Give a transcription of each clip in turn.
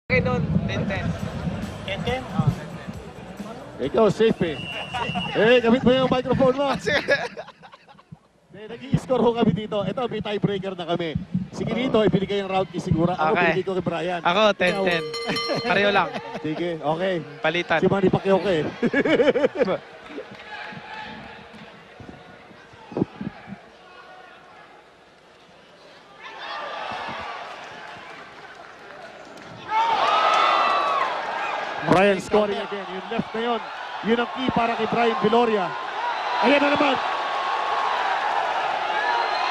Okay nun, 10-10. 10-10? Oo, 10-10. Ikaw, safe eh. Gamit mo yung microphone mo. Nag-i-score ho kami dito. Ito, may tiebreaker na kami. Sige dito, ibinigay yung round kay Sigura. Ako, Okay. binigay ko kay Brian. Ako, 10-10. Pareho lang. Sige, okay. Palitan. Si Manny Pacquiao ka eh. Brian scoring again. Yung left na yun. Yun ang key para kay Brian Viloria. Ayan na naman.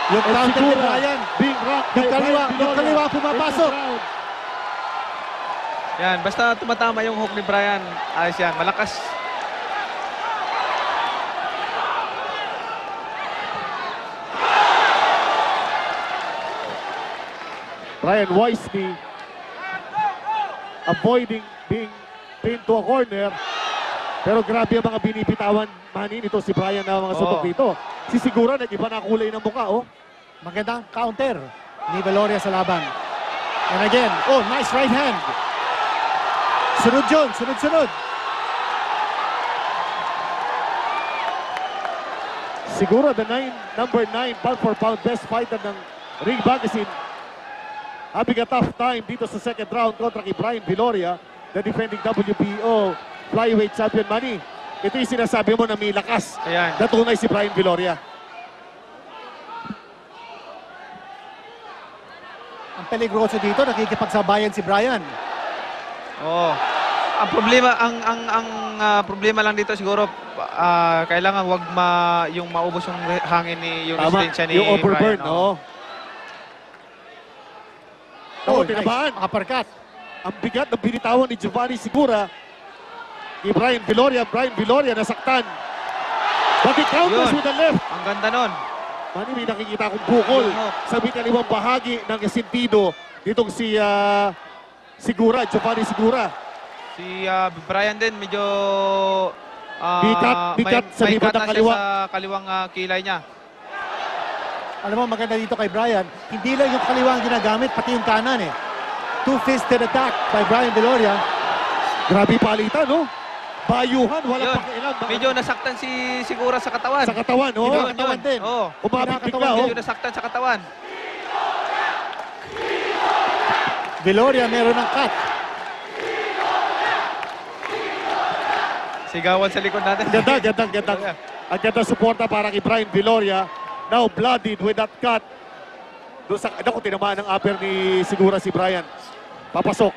Yung And counter ni Sigura Brian. being rocked by Yung kaliwa, Brian yung kaliwa Viloria. pumapasok. In this round. Yan, basta tumatama yung hook ni Brian. Ayos yan, malakas. Brian wisely avoiding being pinned to a corner. Pero grabe ang mga binibitawan Manny nito si Brian na mga subok dito. Si Sigura nag-iba na kulay ng mukha, oh. Magandang counter ni Viloria sa laban. And again, oh, nice right hand. Sunod yun, sunod-sunod. Siguro number 9 pound for pound best fighter ng Ring Magazine. Having a tough time dito sa second round kontra kay Brian Viloria, the defending WBO flyweight champion. Manny, ito yung sinasabi mo na may lakas. Ayan. Natunay si Brian Viloria. Ang peligroso dito, nakikipagsabayan si Brian. Oo. Ang problema, problema lang dito siguro, kailangan wag yung maubos yung hangin ni yung Tama, resistensya ni yung overburn, Brian. no? Oh, nice. tinamaan. Uppercut. Ang bigat ng binitawan ni Giovanni Sigura kay Brian Viloria. Brian Viloria nasaktan. But he counters Yun. with the left. Ang ganda nun. Manny, may nakikita akong bukol Yung hook. sa kaliwang bahagi ng sentido ditong si Sigura, Giovanni Sigura. Si Brian din medyo Bigat sa may libot cut ng na siya kaliwa. sa kaliwang kilay niya. Alam mo, maganda dito kay Brian, hindi lang yung kaliwa ang ginagamit, pati yung kanan eh. Two-fisted attack by Brian Viloria. Grabe palitan, no? Bayuhan, walang Yun. pakialam. Medyo nasaktan si Sigura sa katawan. Sa katawan, no? Yun, katawan din. Oo. Umabit bigla, oh. Medyo nasaktan sa katawan. Viloria meron ng cut. Sigawan sa likod natin. Ganda. Ang ganda suporta para kay Brian Viloria. Now bloodied with that cut. Doon sa, naku, tinamaan ng upper ni Sigura si Brian. Papasok.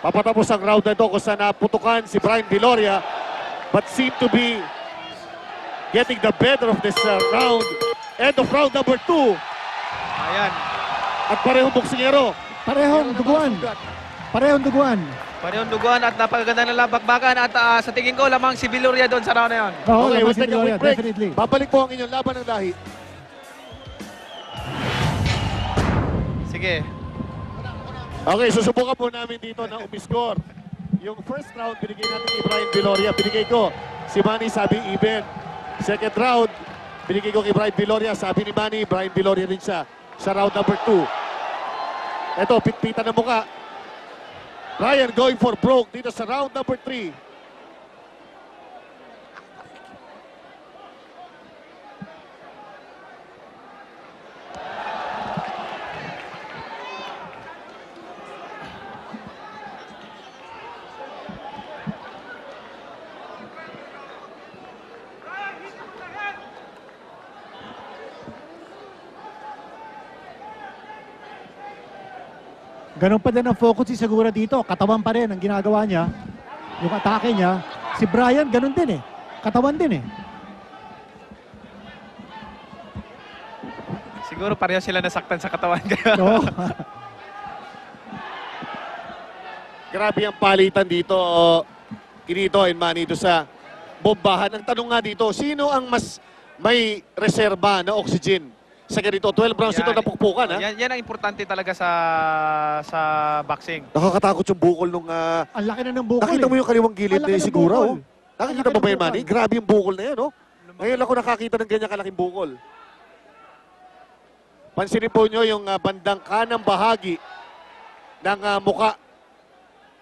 Papatapos ang round na ito kung saan naputukan si Brian Viloria, but seem to be getting the better of this round. End of round number 2. Ayan. At parehong boksingero. Parehong duguan. Parehong duguan. Parehong duguan at napakaganda ng labakbakan at sa tingin ko lamang si Viloria doon sa round na yun. Oo, Okay, laban we'll si take a Viloria, quick break. definitely. Babalik po ang inyong laban ng lahi. Sige. Okay, susubukan po namin dito na umiscore. Yung first round, binigay natin kay Brian Viloria. Binigay ko. Si Manny sabi even. Second round, binigay ko kay Brian Viloria. Sabi ni Manny, Brian Viloria rin siya sa round number 2. Ito, pitpitan ng muka. Brian going for broke dito sa round number 3. Ganun pa din ang focus si Sigura dito. Katawan pa rin ang ginagawa niya. Yung atake niya. Si Brian, ganun din eh. Katawan din eh. Siguro pareho sila nasaktan sa katawan. No? Grabe ang palitan dito, Kinito and Manny, dito sa bombahan. Ang tanong nga dito, sino ang mas may reserba na oxygen? Sa ganito, 12 rounds ito napukpukan, ha? Yan ang importante talaga sa boxing. Nakakatakot yung bukol nung... Ang laki na ng bukol nakita mo yung kaliwang gilid Ang laki ni ng Sigura, bukol. oh. Nakikita mo ba yun, Manny? Grabe yung bukol na yan, no? Ngayon ako nakakita ng ganyan kalaking bukol. Pansinin po nyo yung bandang kanang bahagi ng muka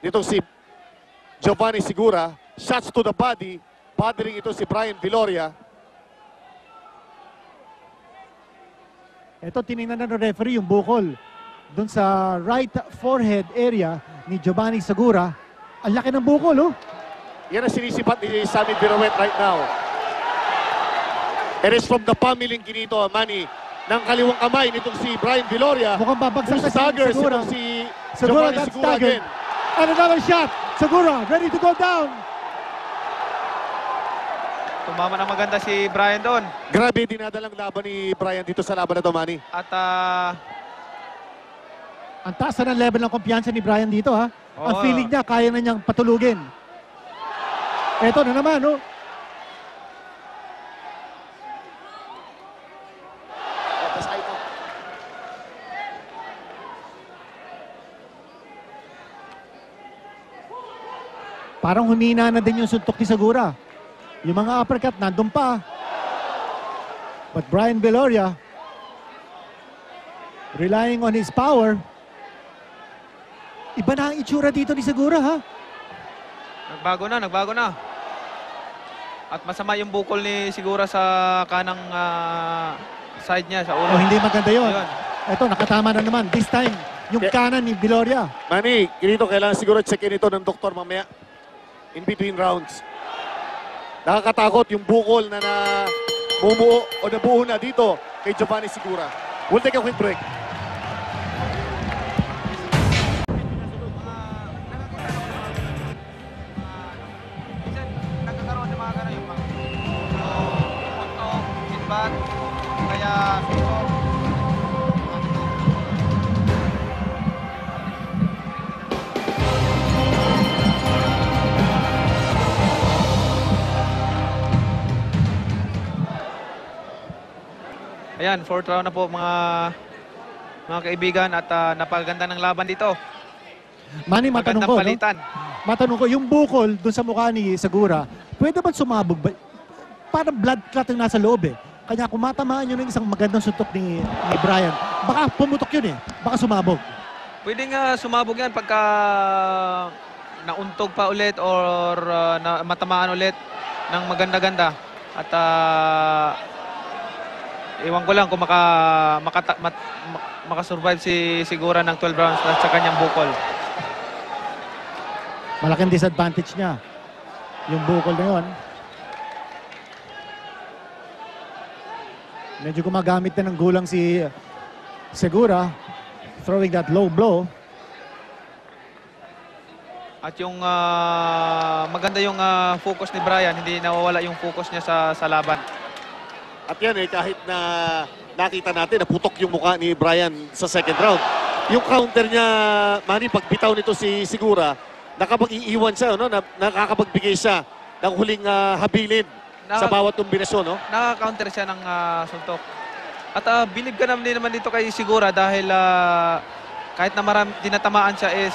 nitong si Giovanni Segura. Shots to the body. Bothering ito si Brian Viloria. Ito, tinignan na ng referee yung bukol doon sa right forehead area ni Giovanni Segura. Ang laki ng bukol, oh. Yan ang sinisipat ni Sammy Biruet right now. It is from the pamiling ginito, Manny, ng kaliwang kamay nitong si Brian Viloria. Mukhang babagsak na si Staggers Segura. itong si Segura Giovanni got Segura staggered. again. And another shot. Segura ready to go down. Tumama na maganda si Brian doon. Grabe dinadalang laban ni Brian dito sa laban na to, Manny. At Ang taas na ng level ng kumpiyansa ni Brian dito, ha. Ang Oo. feeling niya, kaya na niyang patulugin. Eto na naman, no. Parang humina na din yung suntok ni Segura. Yung mga uppercut, nandun pa. But Brian Viloria, relying on his power, iba na ang itsura dito ni Segura, ha? nagbago na. At masama yung bukol ni Segura sa kanang side niya, sa O ulo. hindi maganda yon. Ayun. Ito, nakatama na naman. This time, yung kanan ni Viloria. Manny, ganito kailangan siguro check-in ito ng doktor mamaya. In between rounds. Nakakatakot yung bukol na bumuo o nabuo na dito kay Giovanni Segura. We'll take a quick break. Nagkakaroon ng mga gano'n yung punto, feedback, kaya ito. Ayan, fourth round na po mga kaibigan at napaganda ng laban dito. Manny, matanong Magandang ko, no? palitan. Matanong ko, yung bukol dun sa mukha ni Segura, pwede ba sumabog ba? Parang blood clot yung nasa loob, eh. Kanya kung matamaan yun ng isang magandang suntok ni Brian, baka pumutok yun, eh. Baka sumabog. Pwede nga sumabog yan pagka nauntog pa ulit or na matamaan ulit ng maganda-ganda. At iwan ko lang kung makasurvive si Segura ng 12 rounds sa kanyang bukol. Malaking disadvantage niya. Yung bukol na yun. Medyo gumagamit na ng gulang si Segura. Throwing that low blow. At yung maganda yung focus ni Brian, hindi nawawala yung focus niya sa laban. At yan kahit na nakita natin, naputok yung mukha ni Brian sa second round. Yung counter niya, Manny, pagbitaw nito si Segura, nakapag-iiwan siya, no? Nakakapagbigay siya ng huling habilin sa bawat kombinasyon, no? Naka-counter siya ng suntok. At believe ka naman din naman dito kay Segura dahil kahit na tinatamaan siya is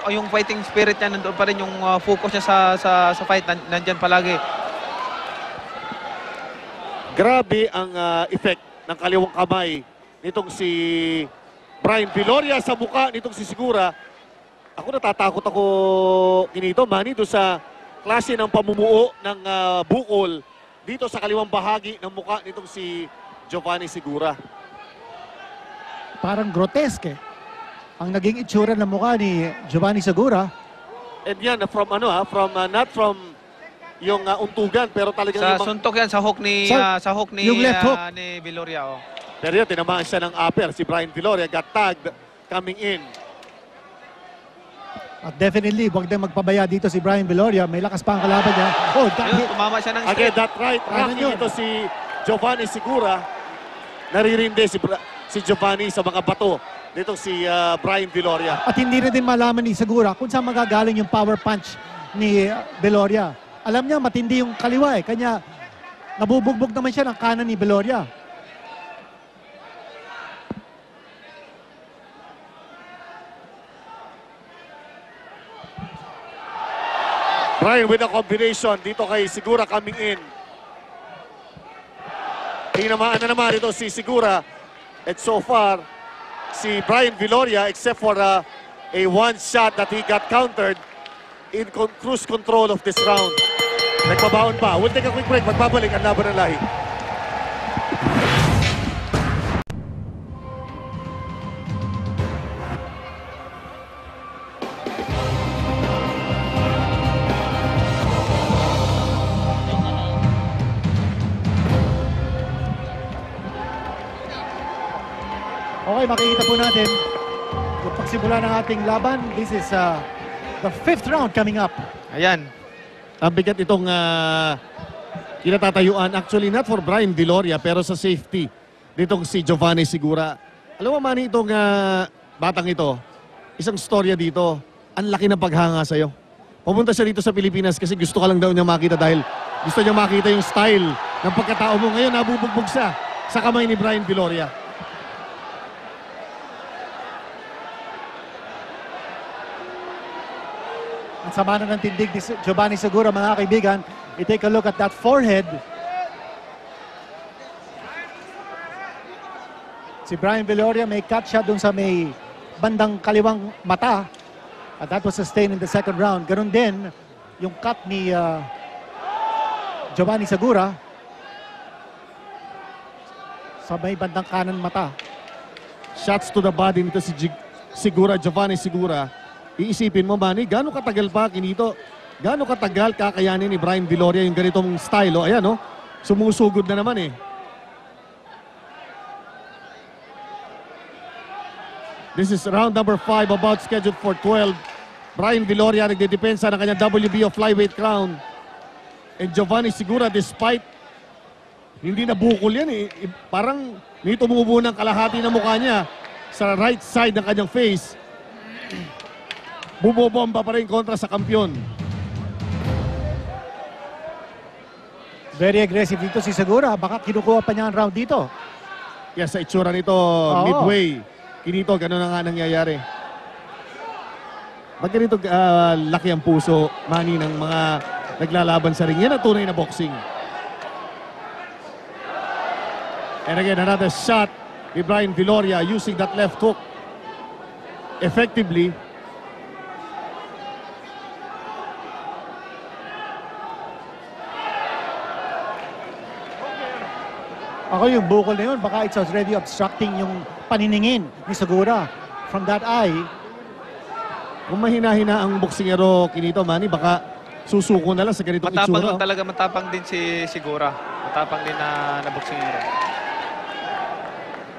yung fighting spirit niya, nandoon pa rin yung focus niya sa fight, nandyan palagi. Grabe ang effect ng kaliwang kamay nitong si Brian Viloria sa mukha nitong si Segura. Ako natatakot ako kinito, Manny, doon sa klase ng pamumuo ng bukol dito sa kaliwang bahagi ng mukha nitong si Giovanni Segura. Parang grotesque, eh. Ang naging itsura ng mukha ni Giovanni Segura. And yan, not from yung untugan, pero talagang Sa yung suntok yan, sa hook ni yung left hook. ni Viloria. Oh. pero yun, tinamaan siya ng upper. Si Brian Viloria got tagged coming in. At definitely, huwag na magpabaya dito si Brian Viloria. May lakas pa ang kalaban niya. Oh, got Ayun, hit. tumama siya ng Again, straight. that right, Ano rocking yun? ito si Giovanni Segura. Naririndi si Giovanni sa mga bato dito si Brian Viloria. At hindi na din malaman ni Segura kung saan magagaling yung power punch ni Viloria. Alam niya, matindi yung kaliwa, eh. Kanya, nabubugbog naman siya ng kanan ni Viloria. Brian with a combination dito kay Sigura coming in. Tinamaan na naman ito si Sigura. And so far, si Brian Viloria, except for a one shot that he got countered, in cruise control of this round. Nagbabaon pa. We'll take a quick break. Magbabalik ang laban ng lahi. Okay, makikita po natin yung pagsimula ng ating laban. This is the 5th round coming up. Ayan. Ang bigat itong kinatatayuan. Actually, not for Brian Viloria, pero sa safety. Ditong si Giovanni Sigura. Alam mo, Manny, itong batang ito, isang storya dito, ang laki ng paghanga sa'yo. Pumunta siya dito sa Pilipinas kasi gusto ka lang daw niya makita dahil gusto niya makita yung style ng pagkatao mo. Ngayon, nabubugbog siya sa kamay ni Brian Viloria. Ang sama na ng tindig ni Giovanni Sigura, mga kaibigan. You take a look at that forehead. Si Brian Viloria may cut shot dun sa may bandang kaliwang mata. And that was sustained in the second round. Ganun din yung cut ni Giovanni Sigura sa may bandang kanan mata. Shots to the body nito si Sigura, Giovanni Sigura. Iisipin mo, Manny, gano'ng katagal pa kinito? Gano'ng katagal kakayanin ni Brian Viloria yung ganitong style? O, ayan, o. Sumusugod na naman, eh. This is round number 5, about scheduled for 12. Brian Viloria nagdedepensa ng kanyang WBO flyweight crown. And Giovanni Sigura, despite hindi na bukol yan, eh. Parang may tumubo ng kalahati ng mukha niya sa right side ng kanyang face. Bumobomba pa rin kontra sa kampiyon. Very aggressive dito si Sigura. Baka kinukuha pa niya ang round dito. Yes, sa itsura nito, midway. Kinito, gano'n na nga nangyayari. Ba't ganito laki ang puso, Manny, ng mga naglalaban sa ring? Yan ang tunay na boxing. And again, another shot ni Brian Viloria using that left hook effectively. Ako yung bukol na yun, baka it's already obstructing yung paniningin ni Sigura from that eye. Kung mahina-hina ang boksingero, Kinito, Manny, baka susuko na lang sa ganitong Matapang itsura. talaga, matapang din si Sigura. Matapang din na boksingero.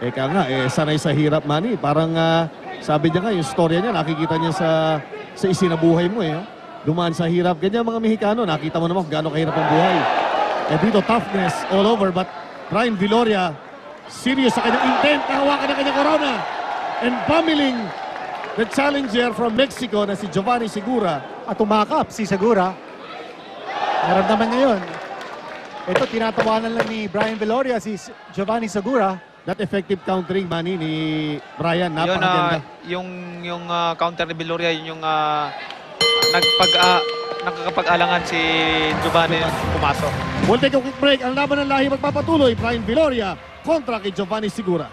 Eka nga, sanay sa hirap, Manny. Parang sabi niya nga, yung storya niya, nakikita niya sa isinabuhay mo, eh. Dumaan sa hirap. Ganyan mga Mexicano, nakita mo naman kung gaano kahirap ang buhay. Eh dito, toughness all over, but Brian Viloria, serious sa kanyang intent, nahawakan ng kanyang corona. And pummeling the challenger from Mexico na si Giovanni Sigura. At tumakap si Sigura. Naramdaman niya yun. Ito, tinatawanan lang ni Brian Viloria si Giovanni Sigura. That effective countering, Manny, ni Brian, napakaganda. Yung counter ni Viloria, yun yung nakakapag-alangan si Giovanni pumasok. We'll take a quick break. Ang laban ng lahi magpapatuloy, Brian Viloria kontra kay Giovanni Sigura.